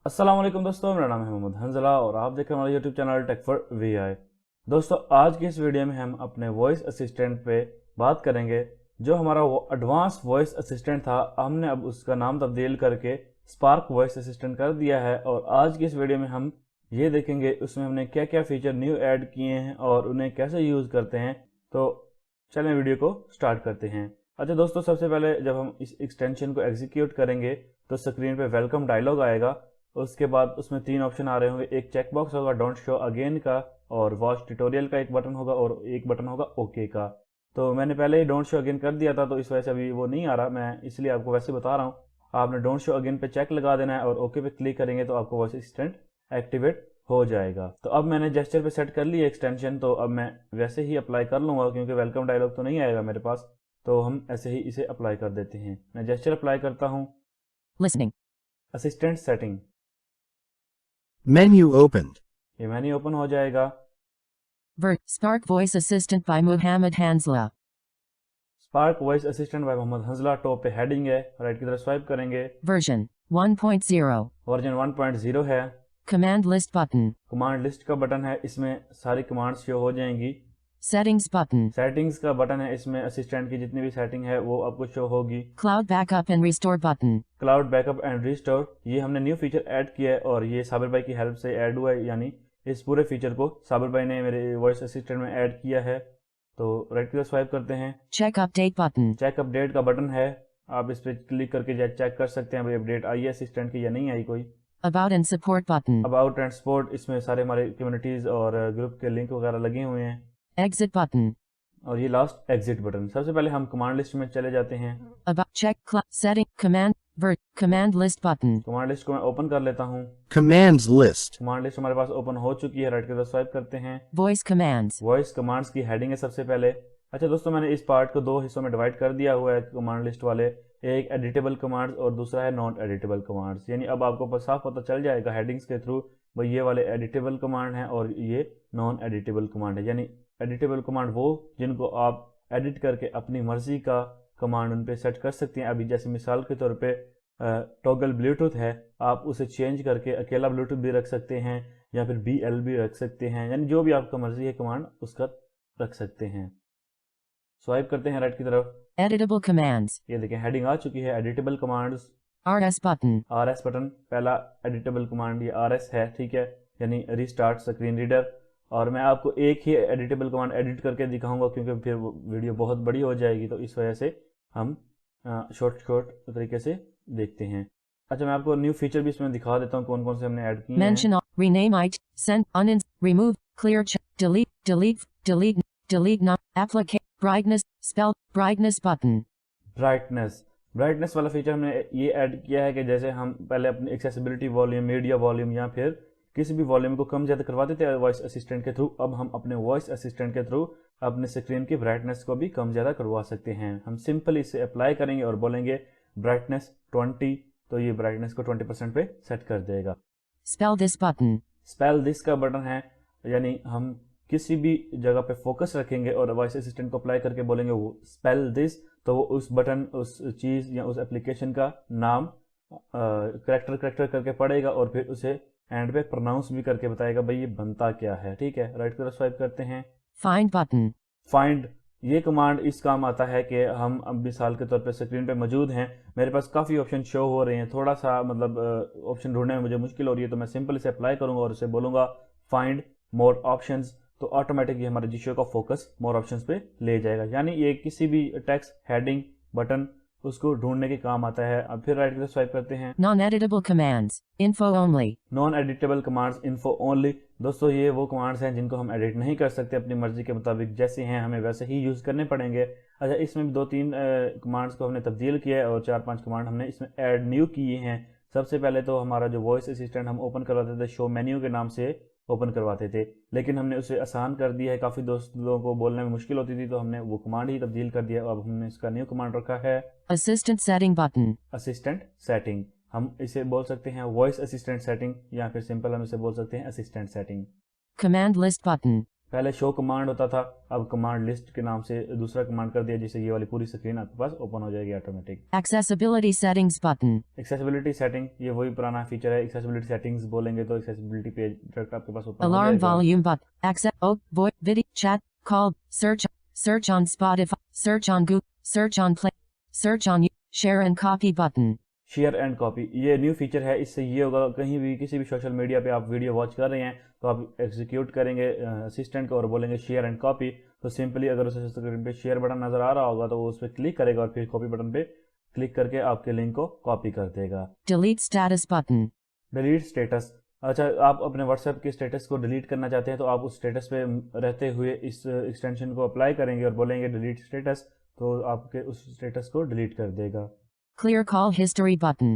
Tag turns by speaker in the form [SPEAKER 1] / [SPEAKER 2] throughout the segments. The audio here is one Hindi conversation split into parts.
[SPEAKER 1] अस्सलाम वालेकुम दोस्तों, मेरा नाम है मोहम्मद हंजला और आप देख रहे हैं हमारा YouTube channel tech for VI. दोस्तों, आज की इस वीडियो में हम अपने वॉइस असिस्टेंट पे बात करेंगे। जो हमारा एडवांस वॉइस असिस्टेंट था, हमने अब उसका नाम तब्दील करके स्पार्क वॉइस असिस्टेंट कर दिया है। और आज की इस वीडियो में हम ये देखेंगे उसमें हमने क्या क्या फीचर न्यू ऐड किए हैं और उन्हें कैसे यूज़ करते हैं। तो चलें वीडियो को स्टार्ट करते हैं। अच्छा दोस्तों, सबसे पहले जब हम इस एक्सटेंशन को एग्जीक्यूट करेंगे तो स्क्रीन पे वेलकम डायलॉग आएगा। उसके बाद उसमें तीन ऑप्शन आ रहे होंगे, एक चेकबॉक्स होगा डोंट शो अगेन का, और वॉच ट्यूटोरियल का एक बटन होगा और एक बटन होगा ओके का। तो मैंने पहले ही डोंट शो अगेन कर दिया था, तो इस वजह से अभी वो नहीं आ रहा, मैं इसलिए आपको वैसे बता रहा हूँ। आपने डोंट शो अगेन पे चेक लगा देना है और ओके पे क्लिक करेंगे तो आपको वॉइस असिस्टेंट एक्टिवेट हो जाएगा। तो अब मैंने जेस्चर पे सेट कर ली एक्सटेंशन, तो अब मैं वैसे ही अप्लाई कर लूंगा क्योंकि वेलकम डायलॉग तो नहीं आएगा मेरे पास। तो हम ऐसे ही इसे अप्लाई कर देते हैं। मैं जेस्चर अप्लाई करता हूँ।
[SPEAKER 2] Listening.
[SPEAKER 1] Assistant setting,
[SPEAKER 3] Menu opened.
[SPEAKER 1] ये मेन्यू ओपन हो जाएगा।
[SPEAKER 2] Spark Voice Assistant by Muhammad Hansla.
[SPEAKER 1] Spark voice assistant by Mohammad Hanzala top पे हेडिंग है, राइट की तरफ स्वाइप करेंगे।
[SPEAKER 2] Version 1.0.
[SPEAKER 1] वर्जन 1.0 है।
[SPEAKER 2] Command List button.
[SPEAKER 1] Command list का बटन है, इसमें सारी कमांड्स शो हो जाएंगी।
[SPEAKER 2] Settings button.
[SPEAKER 1] सेटिंग्स का बटन है, इसमें असिस्टेंट की जितनी भी सेटिंग है वो आपको शो होगी।
[SPEAKER 2] Cloud Backup and Restore button.
[SPEAKER 1] Cloud backup and restore, ये हमने न्यू फीचर ऐड किया है और ये साबिर भाई की हेल्प से ऐड हुआ है, यानी इस पूरे फीचर को साबिर भाई ने मेरे वॉइस असिस्टेंट में ऐड किया है। तो राइट की तरफ स्वाइप करते हैं।
[SPEAKER 2] Check Update button.
[SPEAKER 1] Check update का बटन है, आप इस पर क्लिक करके चेक कर सकते हैं भाई अपडेट आई है असिस्टेंट की या नहीं आई कोई।
[SPEAKER 2] About and Support button.
[SPEAKER 1] About and support, इसमें सारे हमारे कम्युनिटीज और ग्रुप के लिंक वगैरह लगे हुए हैं।
[SPEAKER 2] Exit button.
[SPEAKER 1] और ये लास्ट एग्जिट बटन। सबसे पहले हम कमांड लिस्ट में चले जाते हैं।
[SPEAKER 2] About Check Setting Command List button.
[SPEAKER 1] Command list को मैं ओपन कर लेता हूँ।
[SPEAKER 3] Commands list.
[SPEAKER 1] कमांड लिस्ट हमारे पास ओपन हो चुकी है, राइट की तरफ स्वाइप करते हैं।
[SPEAKER 2] Voice commands.
[SPEAKER 1] वॉइस कमांड्स की हेडिंग है सबसे पहले। अच्छा दोस्तों, मैंने इस पार्ट को दो हिस्सों में डिवाइड कर दिया हुआ है कमांड लिस्ट वाले, एक एडिटेबल कमांड्स और दूसरा है नॉन एडिटेबल कमांड्स। यानी अब आपको साफ पता चल जाएगा हेडिंग्स के थ्रू भाई ये वाले एडिटेबल कमांड हैं और ये नॉन एडिटेबल कमांड है। यानी एडिटेबल कमांड वो जिनको आप एडिट करके अपनी मर्जी का कमांड उन पे सेट कर सकते हैं। अभी जैसे मिसाल के तौर पे टॉगल ब्लूटूथ है, आप उसे चेंज करके अकेला ब्लूटूथ भी रख सकते हैं या फिर BL भी रख सकते हैं, यानी जो भी आपका मर्जी है कमांड उसका रख सकते हैं। स्वाइप करते हैं राइट की तरफ।
[SPEAKER 2] Editable commands.
[SPEAKER 1] ये देखें हेडिंग आ चुकी है editable commands.
[SPEAKER 2] RS button.
[SPEAKER 1] RS button, पहला एडिटेबल कमांड ये RS है, ठीक है, यानी रिस्टार्ट स्क्रीन रीडर। और मैं आपको एक ही एडिटेबल कमांड एडिट करके दिखाऊंगा क्योंकि फिर वीडियो बहुत बड़ी हो जाएगी, तो इस वजह से हम शॉर्ट शॉर्ट तरीके से देखते हैं। अच्छा, मैं आपको न्यू फीचर भी इसमें दिखा देता हूँ कौन कौन से हमने ऐड किए हैं।
[SPEAKER 2] Mention all. Rename it. Send. Remove. Clear. Delete. Not. Applicate. Brightness. Spell. Brightness button.
[SPEAKER 1] Brightness वाला फीचर हमने ये ऐड किया है कि जैसे हम पहले अपनी एक्सेसिबिलिटी वॉल्यूम, मीडिया वॉल्यूम या फिर किसी भी वॉल्यूम को कम ज़्यादा करवा देते हैं वॉइस असिस्टेंट के थ्रू, अब हम अपने वॉइस असिस्टेंट के थ्रू अपने स्क्रीन की ब्राइटनेस को भी कम ज़्यादा करवा सकते हैं। हम सिंपल इसे अप्लाई करेंगे और बोलेंगे ब्राइटनेस 20, तो ये ब्राइटनेस को 20% पे सेट कर देगा।
[SPEAKER 2] Spell this button.
[SPEAKER 1] Spell this का बटन है, यानी हम किसी भी जगह पे फोकस रखेंगे और वॉइस असिस्टेंट को अप्लाई करके बोलेंगे वो स्पेल दिस, तो वो उस बटन, उस चीज़ या उस एप्लीकेशन का नाम करेक्टर करके पढ़ेगा और फिर उसे एंड पे प्रोनाउंस भी करके बताएगा भाई ये बनता क्या है। ठीक है, राइट की तरफ स्वाइप करते हैं।
[SPEAKER 2] Find button.
[SPEAKER 1] फाइंड, ये कमांड इस काम आता है कि हम अब मिसाल के तौर पे स्क्रीन पे मौजूद हैं, मेरे पास काफ़ी ऑप्शन शो हो रहे हैं, थोड़ा सा मतलब ऑप्शन ढूंढने में मुझे मुश्किल हो रही है, तो मैं सिंपल इसे अप्लाई करूंगा और उसे बोलूंगा फाइंड मोर ऑप्शंस, तो ऑटोमेटिक ये हमारे जियो का फोकस मोर ऑप्शंस पे ले जाएगा। यानी ये किसी भी टेक्स्ट, हेडिंग, बटन उसको ढूंढने के काम आता है। अब फिर राइट की तरफ स्वाइप करते हैं।
[SPEAKER 2] Non-editable commands. Info only.
[SPEAKER 1] Non editable commands, info only. दोस्तों, ये वो कमांड्स हैं जिनको हम एडिट नहीं कर सकते, अपनी मर्जी के मुताबिक जैसे हैं हमें वैसे ही यूज़ करने पड़ेंगे। अच्छा, इसमें 2-3 कमांड्स को हमने तब्दील किया है और 4-5 कमांड हमने इसमें ऐड न्यू किए हैं। सबसे पहले तो हमारा जो वॉइस असिस्टेंट हम ओपन करवाते थे शो मेन्यू के नाम से ओपन करवाते थे, लेकिन हमने उसे आसान कर दिया है, काफ़ी दोस्तों को बोलने में मुश्किल होती थी, तो हमने वो कमांड ही तब्दील कर दिया। अब हमने इसका न्यू कमांड रखा है
[SPEAKER 2] Assistant setting button.
[SPEAKER 1] Assistant setting. हम इसे बोल सकते हैं वॉइस असिस्टेंट सेटिंग या फिर सिंपल हम इसे बोल सकते हैं assistant setting.
[SPEAKER 2] Command list button.
[SPEAKER 1] पहले शो कमांड होता था, अब कमांड लिस्ट के नाम से दूसरा कमांड कर दिया, जिससे ये वाली पूरी स्क्रीन आपके पास ओपन हो जाएगी automatic.
[SPEAKER 2] Accessibility settings button.
[SPEAKER 1] Accessibility setting, ये वही पुराना फीचर है। एक्सेसिबिलिटी सेटिंग्स बोलेंगे तो एक्सेसिबिलिटी पेज डायरेक्ट आपके पास ओपन हो
[SPEAKER 2] Alarm
[SPEAKER 1] जाएगा।
[SPEAKER 2] volume button. Access. Oh, voice, video, chat, call, search. Search on Spotify. Search on Google. Search on Play. Search on Share and copy button.
[SPEAKER 1] Share and copy, ये न्यू फीचर है। इससे ये होगा कहीं भी किसी भी सोशल मीडिया पे आप वीडियो वॉच कर रहे हैं तो आप एग्जीक्यूट करेंगे असिस्टेंट को और बोलेंगे शेयर एंड कॉपी, तो सिंपली अगर उस स्क्रीन पे शेयर बटन नजर आ रहा होगा तो वो उस पर क्लिक करेगा और फिर कॉपी बटन पे क्लिक करके आपके लिंक को कॉपी कर देगा।
[SPEAKER 2] Delete status button.
[SPEAKER 1] Delete status, अच्छा आप अपने व्हाट्सएप के स्टेटस को डिलीट करना चाहते हैं तो आप उस स्टेटस पे रहते हुए इस एक्सटेंशन को अप्लाई करेंगे और बोलेंगे डिलीट स्टेटस, तो आपके उस स्टेटस को डिलीट कर देगा।
[SPEAKER 2] Clear call history button.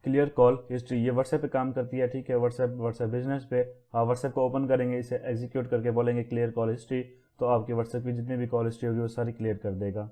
[SPEAKER 1] Clear call history, ये व्हाट्सएप पे काम करती है, ठीक है। व्हाट्सएप बिजनेस पे आप व्हाट्सएप को ओपन करेंगे, इसे एग्जीक्यूट करके बोलेंगे क्लियर कॉल हिस्ट्री, तो आपके व्हाट्सएप की जितनी भी कॉल हिस्ट्री होगी वो सारी क्लियर कर देगा।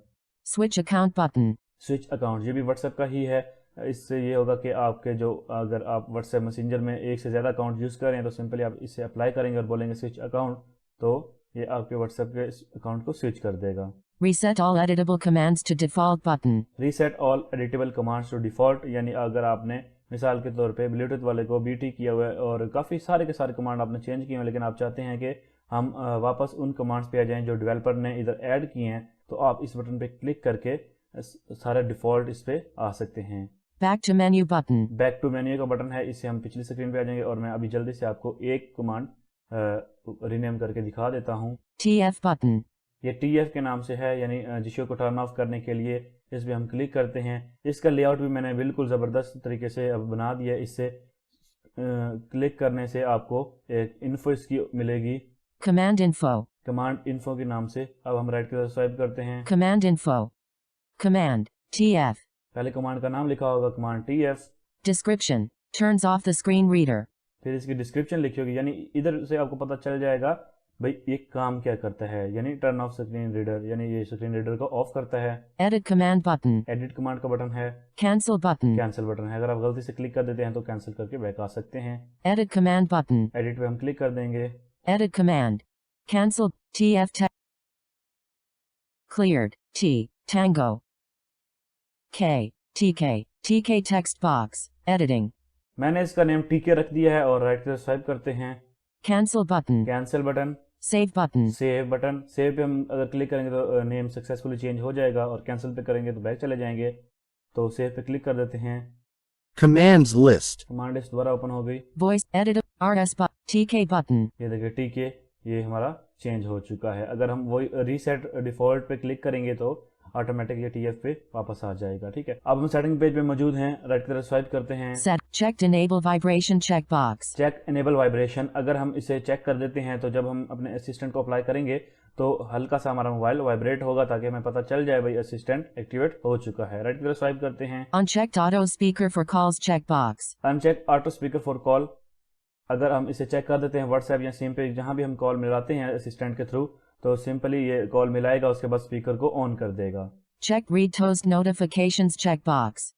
[SPEAKER 2] Switch account button.
[SPEAKER 1] Switch account, ये भी व्हाट्सएप का ही है। इससे ये होगा कि आपके जो अगर आप व्हाट्सएप मैसेंजर में एक से ज़्यादा अकाउंट यूज़ कर रहे हैं तो सिंपली आप इसे अप्लाई करेंगे और बोलेंगे स्विच अकाउंट, तो ये आपके व्हाट्सएप के अकाउंट को स्विच कर देगा।
[SPEAKER 2] Reset all editable commands to default button.
[SPEAKER 1] Reset all editable commands to default, यानी अगर आपने मिसाल के तौर पे ब्लूटूथ वाले को बीटी किया हुआ है और काफ़ी सारे के सारे कमांड आपने चेंज किए हैं, लेकिन आप चाहते हैं कि हम वापस उन कमांड्स पे आ जाएं जो डेवलपर ने इधर ऐड किए हैं, तो आप इस बटन पे क्लिक करके सारे डिफ़ॉल्ट इस पे आ सकते हैं।
[SPEAKER 2] Back to menu button.
[SPEAKER 1] Back to menu का बटन है, इससे हम पिछली स्क्रीन पे आ जाएंगे और मैं अभी जल्दी से आपको एक कमांड रीनेम करके दिखा देता हूँ।
[SPEAKER 2] TF button.
[SPEAKER 1] ये TF के नाम से है, यानी जिशो को टर्न ऑफ करने के लिए इस पर हम क्लिक करते हैं। इसका लेआउट भी मैंने बिल्कुल ज़बरदस्त तरीके से अब बना दिया है। इससे क्लिक करने से आपको एक इन्फो इसकी मिलेगी,
[SPEAKER 2] Command info.
[SPEAKER 1] कमांड इन्फो के नाम से। अब हम राइट की तरफ स्वाइप करते हैं,
[SPEAKER 2] Command info. Command. TF.
[SPEAKER 1] पहले कमांड का नाम लिखा होगा command TF,
[SPEAKER 2] Description. Turns off the screen reader.
[SPEAKER 1] फिर इसकी डिस्क्रिप्शन लिखी होगी, यानी इधर से आपको पता चल जाएगा भाई ये काम क्या करता है, यानी टर्न ऑफ स्क्रीन रीडर, यानी ये स्क्रीन रीडर को ऑफ करता है।
[SPEAKER 2] Edit command button.
[SPEAKER 1] Edit command का बटन है,
[SPEAKER 2] Cancel button.
[SPEAKER 1] कैंसिल बटन है, अगर आप गलती से क्लिक कर देते हैं तो कैंसिल करके बैक आ सकते हैं।
[SPEAKER 2] Edit command button.
[SPEAKER 1] एडिट पे हम क्लिक कर देंगे,
[SPEAKER 2] Edit command. Cancel. TF text. Cleared. T. Tango. K. TK. TK text box. Editing.
[SPEAKER 1] मैंने इसका नेम TK रख दिया है और राइट की तरफ स्वाइप करते हैं,
[SPEAKER 2] Cancel button.
[SPEAKER 1] Cancel button,
[SPEAKER 2] Save button.
[SPEAKER 1] Save button. Save पे हम अगर क्लिक करेंगे तो नेम सक्सेसफुली चेंज हो जाएगा और कैंसिल पे करेंगे तो बैक चले जाएंगे, तो सेव पे क्लिक कर देते हैं।
[SPEAKER 3] Commands list.
[SPEAKER 1] कमांड लिस्ट दोबारा ओपन हो गई,
[SPEAKER 2] Voice editor. RS button. TK button.
[SPEAKER 1] ये देखिए TK, ये हमारा चेंज हो चुका है। अगर हम वही रीसेट डिफॉल्ट पे क्लिक करेंगे तो ऑटोमेटिक ये TF पे वापस आ जाएगा, ठीक है। अब हम सेटिंग पेज पे मौजूद हैं, राइट की तरफ स्वाइप करते हैं,
[SPEAKER 2] Set. Checked enable vibration checkbox.
[SPEAKER 1] Check enable vibration. अगर हम इसे चेक कर देते हैं तो जब हम अपने असिस्टेंट को अप्लाई करेंगे तो हल्का सा हमारा मोबाइल वाइब्रेट होगा, ताकि हमें पता चल जाए भाई असिस्टेंट एक्टिवेट हो चुका है। राइट की तरफ स्वाइप करते हैं,
[SPEAKER 2] Unchecked auto speaker for calls checkbox.
[SPEAKER 1] Uncheck auto speaker for call, अगर हम इसे चेक कर देते हैं व्हाट्सएप या सिम पे जहां भी हम कॉल मिलाते हैं असिस्टेंट के थ्रू, तो सिंपली ये कॉल मिलाएगा, उसके बाद स्पीकर को ऑन कर देगा।
[SPEAKER 2] Check read toast notifications checkbox.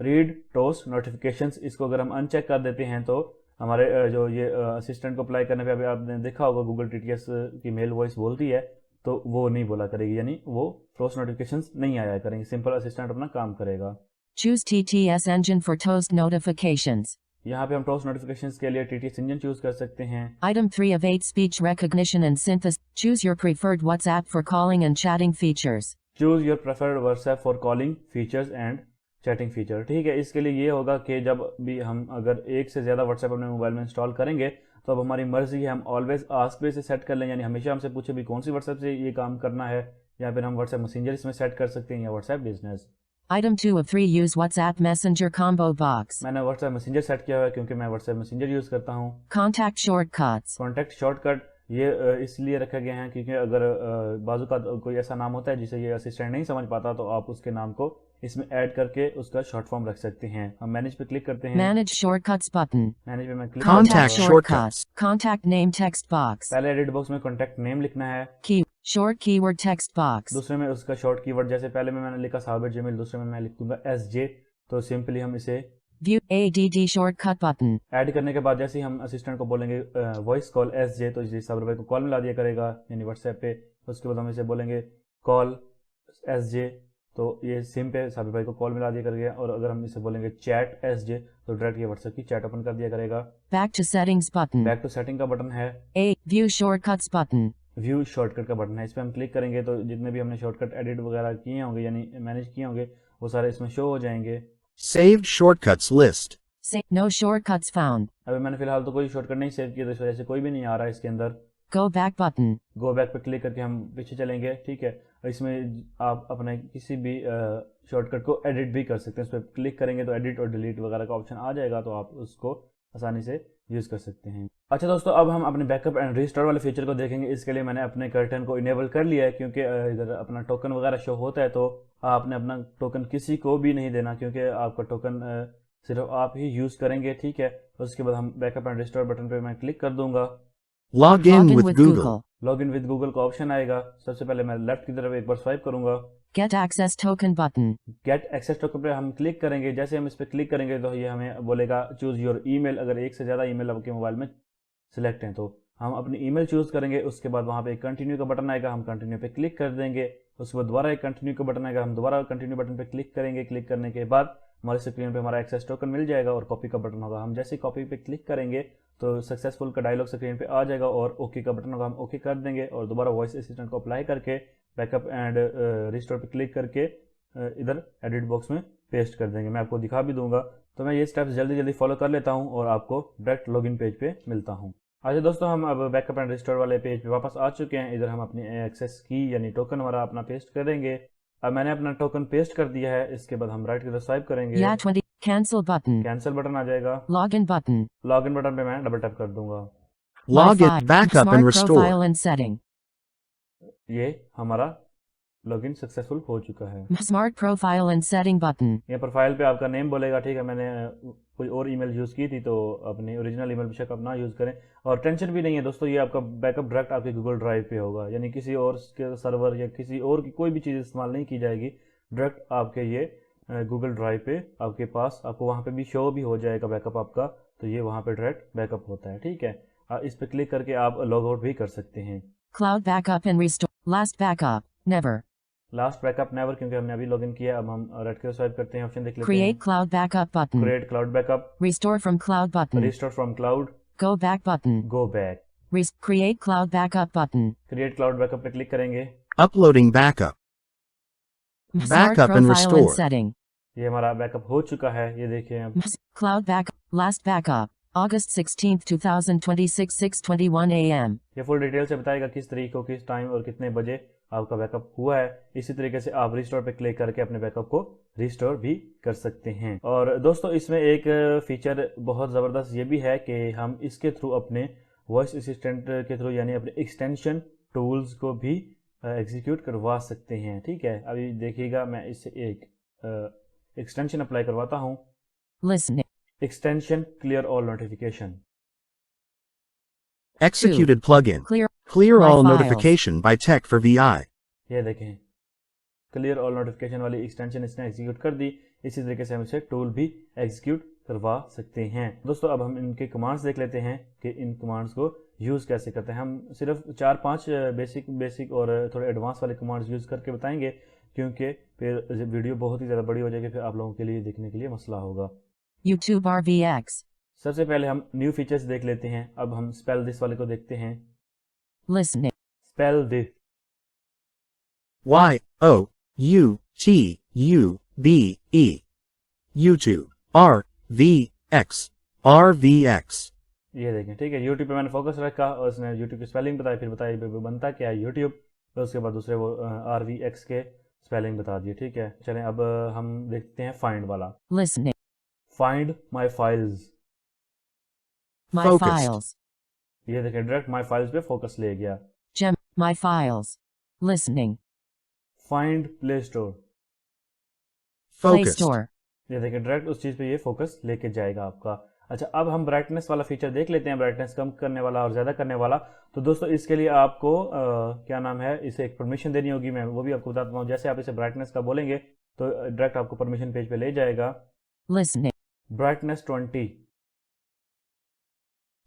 [SPEAKER 1] Read toast notifications, इसको अगर हम अनचेक कर देते हैं तो हमारे जो ये असिस्टेंट को अप्लाई करने पे अभी आपने देखा होगा गूगल TTS की मेल वॉइस बोलती है, तो वो नहीं बोला करेगी, यानी वो टोस्ट नोटिफिकेशंस नहीं आया करेंगे, सिंपल असिस्टेंट अपना काम करेगा।
[SPEAKER 2] Choose TTS engine for toast notifications.
[SPEAKER 1] यहाँ पे हम टोस्ट नोटिफिकेशंस के लिए TTS इंजन चूज कर सकते हैं।
[SPEAKER 2] Item 3 of 8 speech recognition and synthesis. Choose your preferred WhatsApp for calling and chatting features.
[SPEAKER 1] Choose your preferred WhatsApp for calling features and chatting feature, ठीक है। इसके लिए ये होगा कि जब भी हम अगर एक से ज़्यादा व्हाट्सएप अपने मोबाइल में इंस्टॉल करेंगे तो अब हमारी मर्जी है, हम ऑलवेज आस्क पे से सेट कर लें, यानी हमेशा हमसे पूछे भी कौन सी व्हाट्सएप से ये काम करना है, या फिर हम व्हाट्सएप मैसेंजर इसमें सेट कर सकते हैं या WhatsApp business.
[SPEAKER 2] Item 2 of 3 use WhatsApp Messenger combo box.
[SPEAKER 1] मैंने व्हाट्सएप मैसेंजर सेट किया हुआ है क्योंकि मैं व्हाट्सएप मैसेंजर यूज़ करता हूँ।
[SPEAKER 2] Contact shortcuts.
[SPEAKER 1] कॉन्टैक्ट शॉर्टकट, ये इसलिए रखा गया है क्योंकि अगर बाजू का कोई ऐसा नाम होता है जिसे ये असिस्टेंट नहीं समझ पाता, तो आप उसके नाम को इसमें ऐड करके उसका शॉर्ट फॉर्म रख सकते हैं। हम मैनेज पे क्लिक करते हैं,
[SPEAKER 2] Manage shortcuts button.
[SPEAKER 1] मैनेज पे मैं click
[SPEAKER 3] Contact shortcuts.
[SPEAKER 2] Contact name text box.
[SPEAKER 1] पहले एडिट बॉक्स में कॉन्टैक्ट नेम लिखना है,
[SPEAKER 2] Key. Short keyword text box.
[SPEAKER 1] दूसरे में उसका शॉर्ट कीवर्ड, जैसे पहले में मैंने लिखा साबिर जमील, दूसरे में मैं लिख दूंगा SJ, तो सिंपली हम इसे
[SPEAKER 2] View ADD shortcut button.
[SPEAKER 1] Add करने के बाद जैसे ही हम असिस्टेंट को बोलेंगे वॉइस कॉल SJ, तो जी साबिर भाई को कॉल मिला दिया करेगा यानी व्हाट्सएप पे। उसके बाद हम इसे बोलेंगे कॉल SJ, तो ये सिम पे साबिर भाई को कॉल मिला दिया करेगा। और अगर हम इसे बोलेंगे चैट SJ, तो डायरेक्ट ये व्हाट्सएप की चैट ओपन कर दिया करेगा।
[SPEAKER 2] Back to settings button.
[SPEAKER 1] Back to setting का बटन है,
[SPEAKER 2] A. View shortcuts button.
[SPEAKER 1] View shortcut का बटन है। इस पर हम क्लिक करेंगे तो जितने भी हमने शॉर्टकट एडिट वगैरह किए होंगे यानी मैनेज किए होंगे वो सारे इसमें शो हो जाएंगे।
[SPEAKER 3] Saved shortcuts list.
[SPEAKER 2] Say no shortcuts found.
[SPEAKER 1] अभी मैंने फिलहाल तो कोई शॉर्टकट नहीं सेव किया, तो इस वजह से कोई भी नहीं आ रहा है इसके अंदर।
[SPEAKER 2] Go back button.
[SPEAKER 1] Go back पे क्लिक करके हम पीछे चलेंगे, ठीक है। इसमें आप अपने किसी भी शॉर्टकट को एडिट भी कर सकते हैं। इस पर क्लिक करेंगे तो एडिट और डिलीट वगैरह का ऑप्शन आ जाएगा, तो आप उसको आसानी से यूज़ कर सकते हैं। अच्छा दोस्तों, अब हम अपने बैकअप एंड रिस्टोर वाले फीचर को देखेंगे। इसके लिए मैंने अपने कर्टन को इनेबल कर लिया है, क्योंकि इधर अपना टोकन वगैरह शो होता है, तो आपने अपना टोकन किसी को भी नहीं देना, क्योंकि आपका टोकन सिर्फ आप ही यूज़ करेंगे, ठीक है। उसके बाद हम बैकअप एंड रिस्टोर बटन पे मैं क्लिक कर दूंगा।
[SPEAKER 3] Log in with Google.
[SPEAKER 1] Log in with Google का ऑप्शन आएगा। सबसे पहले मैं लेफ्ट की तरफ एक बार स्वाइप करूंगा।
[SPEAKER 2] Get access token button.
[SPEAKER 1] Get access token पे हम क्लिक करेंगे। जैसे हम इस पर क्लिक करेंगे तो ये हमें बोलेगा चूज योर ईमेल। अगर एक से ज़्यादा ईमेल आपके मोबाइल में सिलेक्ट हैं तो हम अपनी ईमेल चूज करेंगे। उसके बाद वहाँ पे एक कंटिन्यू का बटन आएगा, हम कंटिन्यू पे क्लिक कर देंगे। उसके बाद दोबारा एक कंटिन्यू का बटन आएगा, हम दोबारा कंटिन्यू बटन पे क्लिक करेंगे। क्लिक करने के बाद हमारे स्क्रीन पे हमारा एक्सेस टोकन मिल जाएगा और कॉपी का बटन होगा। हम जैसे ही कॉपी पे क्लिक करेंगे तो सक्सेसफुल का डायलॉग स्क्रीन पे आ जाएगा और ओके का बटन होगा, हम ओके कर देंगे और दोबारा वॉइस असिस्टेंट को अप्लाई करके बैकअप एंड रिस्टोर पे क्लिक करके इधर एडिट बॉक्स में पेस्ट कर देंगे। मैं आपको दिखा भी दूंगा, तो मैं ये स्टेप्स जल्दी जल्दी फॉलो कर लेता हूँ और आपको डायरेक्ट लॉगिन पेज पे मिलता हूँ। अच्छा दोस्तों, हम अब बैकअप एंड रिस्टोर वाले पेज पे वापस आ चुके हैं। इधर हम अपनी एक्सेस की यानी टोकन हमारा अपना पेस्ट करेंगे। अब मैंने अपना टोकन पेस्ट कर दिया है। इसके बाद हम राइट की तरफ स्वाइप करेंगे,
[SPEAKER 2] Yeah 20. Cancel button.
[SPEAKER 1] Cancel button आ जाएगा।
[SPEAKER 2] Login button.
[SPEAKER 1] लॉगिन बटन पे मैं डबल टैप कर दूंगा।
[SPEAKER 3] Log
[SPEAKER 2] Wi-Fi.
[SPEAKER 3] in, backup
[SPEAKER 2] Smart
[SPEAKER 3] and restore.
[SPEAKER 2] profile and setting.
[SPEAKER 1] ये हमारा लॉगिन सक्सेसफुल हो चुका है।
[SPEAKER 2] Smart profile and setting button.
[SPEAKER 1] ये प्रोफाइल पे आपका नेम बोलेगा, ठीक है। मैंने कोई और ईमेल यूज़ की थी, तो अपनी ओरिजिनल ईमेल बेशक आप ना यूज़ करें। और टेंशन भी नहीं है दोस्तों, ये आपका बैकअप डायरेक्ट आपके गूगल ड्राइव पे होगा, यानी किसी और के सर्वर या किसी और की कोई भी चीज़ इस्तेमाल नहीं की जाएगी। डायरेक्ट आपके ये गूगल ड्राइव पे आपके पास, आपको वहाँ पे भी शो भी हो जाएगा बैकअप आपका, तो ये वहाँ पे डायरेक्ट बैकअप होता है, ठीक है। इस पर क्लिक करके आप लॉग आउट भी कर सकते हैं।
[SPEAKER 2] Cloud backup and restore. Last backup. Never.
[SPEAKER 1] Last backup never, क्योंकि हमने अभी लॉगिन किया। अब हम राइट की स्वाइप करते हैं, ऑप्शन देख लेते
[SPEAKER 2] Create
[SPEAKER 1] हैं।
[SPEAKER 2] cloud backup button.
[SPEAKER 1] Create cloud backup,
[SPEAKER 2] Restore from cloud button.
[SPEAKER 1] Restore from cloud,
[SPEAKER 2] Go back button.
[SPEAKER 1] Go back.
[SPEAKER 2] Create cloud backup button.
[SPEAKER 1] Create cloud backup पे क्लिक करेंगे।
[SPEAKER 3] Uploading backup.
[SPEAKER 2] Smart
[SPEAKER 3] Backup and
[SPEAKER 2] profile and
[SPEAKER 3] restore.
[SPEAKER 2] setting.
[SPEAKER 1] ये हमारा बैकअप हो चुका है, ये देखिए अब।
[SPEAKER 2] Cloud backup. Last backup. August 16th, 2026, 6:21 a.m.
[SPEAKER 1] ये फुल डिटेल से बताएगा किस तरीके को, किस टाइम और कितने बजे आपका बैकअप हुआ है। इसी तरीके से आप रिस्टोर पे क्लिक करके अपने बैकअप को रिस्टोर भी कर सकते हैं। और दोस्तों, इसमें एक फीचर बहुत ज़बरदस्त ये भी है कि हम इसके थ्रू अपने वॉइस असिस्टेंट के थ्रू यानी अपने एक्सटेंशन टूल्स को भी एग्जीक्यूट करवा सकते हैं, ठीक है। अभी देखिएगा, मैं इससे एक एक्सटेंशन अप्लाई करवाता हूँ।
[SPEAKER 2] Listening.
[SPEAKER 1] Extension clear all notification.
[SPEAKER 3] Executed plugin.
[SPEAKER 2] Clear.
[SPEAKER 3] Clear
[SPEAKER 2] My
[SPEAKER 3] all
[SPEAKER 2] files.
[SPEAKER 3] notification by Tech for VI.
[SPEAKER 1] ये देखें, क्लियर ऑल नोटिफिकेशन वाली एक्सटेंशन इसने एग्जीक्यूट कर दी। इसी तरीके से हम इसे टूल भी एग्जीक्यूट करवा सकते हैं। दोस्तों, अब हम इनके कमांड्स देख लेते हैं कि इन कमांड्स को यूज़ कैसे करते हैं। हम सिर्फ 4-5 बेसिक और थोड़े एडवांस वाले कमांड्स यूज़ करके बताएंगे, क्योंकि फिर वीडियो बहुत ही ज़्यादा बड़ी हो जाएगी, फिर आप लोगों के लिए देखने के लिए मसला होगा।
[SPEAKER 2] YouTube RVX.
[SPEAKER 1] सबसे पहले हम न्यू फीचर्स देख लेते हैं। अब हम स्पेल दिस वाले को देखते हैं।
[SPEAKER 2] Listening.
[SPEAKER 1] Spell this,
[SPEAKER 3] YOUTUBE. YouTube. RVX. RVX.
[SPEAKER 1] ये देखें, ठीक है। यूट्यूब पे मैंने फोकस रखा और उसने यूट्यूब की स्पेलिंग बताई, फिर बताई बनता क्या है यूट्यूब, तो उसके बाद दूसरे वो RVX के स्पेलिंग बता दिए, ठीक है। चलें अब हम देखते हैं फाइंड वाला।
[SPEAKER 2] Listening.
[SPEAKER 1] Find my files,
[SPEAKER 2] My
[SPEAKER 3] Focused.
[SPEAKER 2] files.
[SPEAKER 1] ये देखें डायरेक्ट माई फाइल्स पे फोकस ले गया।
[SPEAKER 2] Gem. My files. Listening.
[SPEAKER 1] Find play store,
[SPEAKER 2] Play
[SPEAKER 3] Focused.
[SPEAKER 2] Store.
[SPEAKER 1] ये देखें डायरेक्ट उस चीज़ पे ये फोकस लेके जाएगा आपका। अच्छा, अब हम ब्राइटनेस वाला फीचर देख लेते हैं, ब्राइटनेस कम करने वाला और ज़्यादा करने वाला। तो दोस्तों, इसके लिए आपको क्या नाम है, इसे एक परमिशन देनी होगी। मैं वो भी आपको बताता हूँ। जैसे आप इसे ब्राइटनेस का बोलेंगे तो डायरेक्ट आपको परमिशन पेज पे ले जाएगा।
[SPEAKER 2] Listening.
[SPEAKER 1] Brightness 20।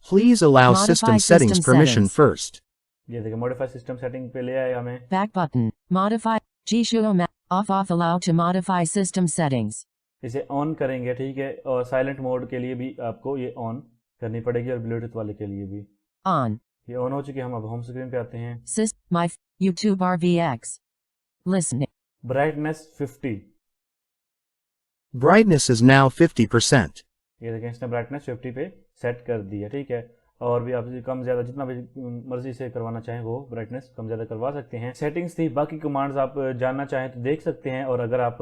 [SPEAKER 3] Please allow
[SPEAKER 2] Modify
[SPEAKER 3] system settings
[SPEAKER 2] system
[SPEAKER 3] permission
[SPEAKER 2] settings.
[SPEAKER 3] first.
[SPEAKER 1] ये देखिए मॉडिफाई सिस्टम सेटिंग पे ले आए हमें।
[SPEAKER 2] Back button. Modify. Jishuo off allow to modify system settings.
[SPEAKER 1] इसे ऑन करेंगे, ठीक है, और साइलेंट मोड के लिए भी आपको ये ऑन करनी पड़ेगी और ब्लूटूथ वाले के लिए भी।
[SPEAKER 2] On.
[SPEAKER 1] ये ऑन हो चुकी है। हम अब होम स्क्रीन पे आते हैं।
[SPEAKER 2] YouTube RVX. Listening.
[SPEAKER 1] Brightness 50।
[SPEAKER 3] Brightness is now 50%.
[SPEAKER 1] ये देखें इसने ब्राइटनेस 50 पे सेट कर दी है, ठीक है। और भी आप कम ज़्यादा जितना भी मर्जी से करवाना चाहें वो ब्राइटनेस कम ज़्यादा करवा सकते हैं। सेटिंग्स थी, बाकी कमांड्स आप जानना चाहें तो देख सकते हैं। और अगर आप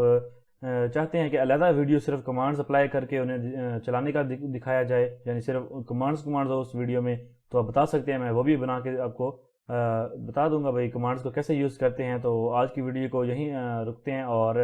[SPEAKER 1] चाहते हैं कि अलग वीडियो सिर्फ कमांड्स अप्लाई करके उन्हें चलाने का दिखाया जाए, यानी सिर्फ कमांड्स हो उस वीडियो में, तो आप बता सकते हैं। मैं वो भी बना के आपको बता दूंगा भाई कमांड्स को कैसे यूज़ करते हैं। तो आज की वीडियो को यहीं रुकते हैं और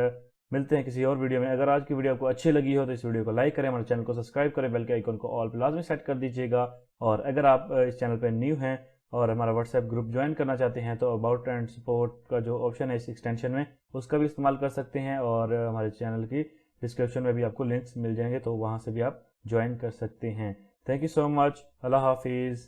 [SPEAKER 1] मिलते हैं किसी और वीडियो में। अगर आज की वीडियो आपको अच्छी लगी हो तो इस वीडियो को लाइक करें, हमारे चैनल को सब्सक्राइब करें, बेल के आइकन को ऑल पे लाजमी सेट कर दीजिएगा। और अगर आप इस चैनल पर न्यू हैं और हमारा व्हाट्सएप ग्रुप ज्वाइन करना चाहते हैं तो अबाउट एंड सपोर्ट का जो ऑप्शन है इस एक्सटेंशन में, उसका भी इस्तेमाल कर सकते हैं। और हमारे चैनल की डिस्क्रिप्शन में भी आपको लिंक्स मिल जाएंगे, तो वहाँ से भी आप ज्वाइन कर सकते हैं। Thank you so much. अल्लाह हाफिज़।